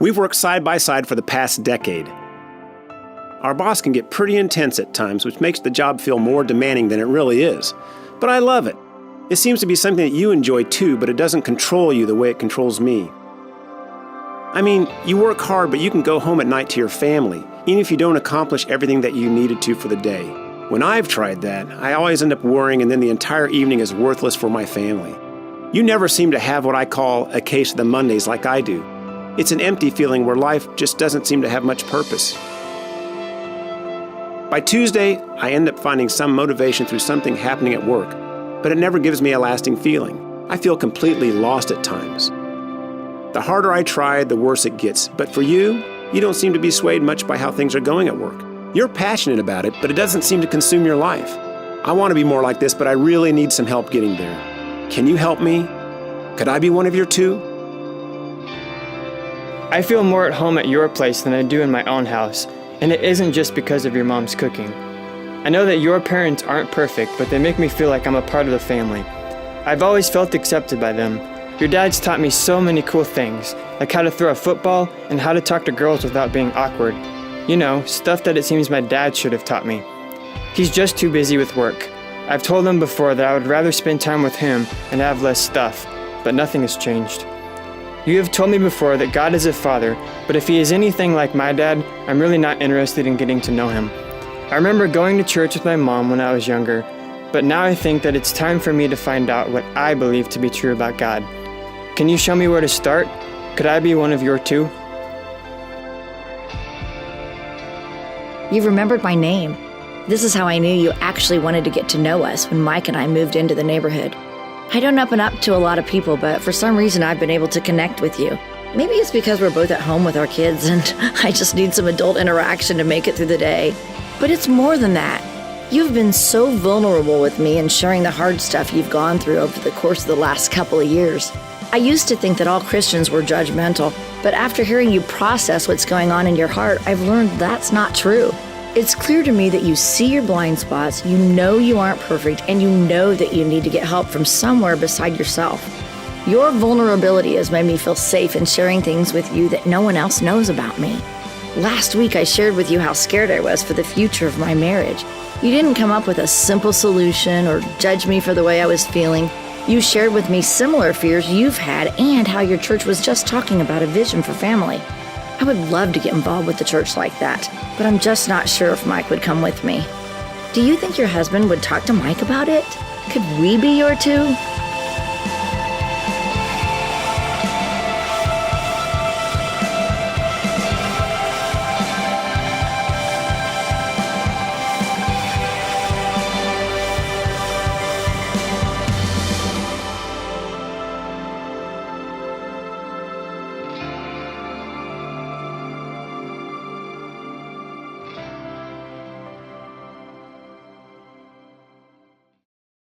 We've worked side by side for the past decade. Our boss can get pretty intense at times, which makes the job feel more demanding than it really is. But I love it. It seems to be something that you enjoy too, but it doesn't control you the way it controls me. I mean, you work hard, but you can go home at night to your family, even if you don't accomplish everything that you needed to for the day. When I've tried that, I always end up worrying, and then the entire evening is worthless for my family. You never seem to have what I call a case of the Mondays like I do. It's an empty feeling where life just doesn't seem to have much purpose. By Tuesday, I end up finding some motivation through something happening at work, but it never gives me a lasting feeling. I feel completely lost at times. The harder I try, the worse it gets. But for you, you don't seem to be swayed much by how things are going at work. You're passionate about it, but it doesn't seem to consume your life. I want to be more like this, but I really need some help getting there. Can you help me? Could I be one of your two? I feel more at home at your place than I do in my own house, and it isn't just because of your mom's cooking. I know that your parents aren't perfect, but they make me feel like I'm a part of the family. I've always felt accepted by them. Your dad's taught me so many cool things, like how to throw a football and how to talk to girls without being awkward. You know, stuff that it seems my dad should have taught me. He's just too busy with work. I've told him before that I would rather spend time with him and have less stuff, but nothing has changed. You have told me before that God is a father, but if he is anything like my dad, I'm really not interested in getting to know him. I remember going to church with my mom when I was younger, but now I think that it's time for me to find out what I believe to be true about God. Can you show me where to start? Could I be one of your two? You remembered my name. This is how I knew you actually wanted to get to know us when Mike and I moved into the neighborhood. I don't open up to a lot of people, but for some reason I've been able to connect with you. Maybe it's because we're both at home with our kids and I just need some adult interaction to make it through the day. But it's more than that. You've been so vulnerable with me and sharing the hard stuff you've gone through over the course of the last couple of years. I used to think that all Christians were judgmental, but after hearing you process what's going on in your heart, I've learned that's not true. It's clear to me that you see your blind spots, you know you aren't perfect, and you know that you need to get help from somewhere beside yourself. Your vulnerability has made me feel safe in sharing things with you that no one else knows about me. Last week, I shared with you how scared I was for the future of my marriage. You didn't come up with a simple solution or judge me for the way I was feeling. You shared with me similar fears you've had and how your church was just talking about a vision for family. I would love to get involved with the church like that, but I'm just not sure if Mike would come with me. Do you think your husband would talk to Mike about it? Could we be your two?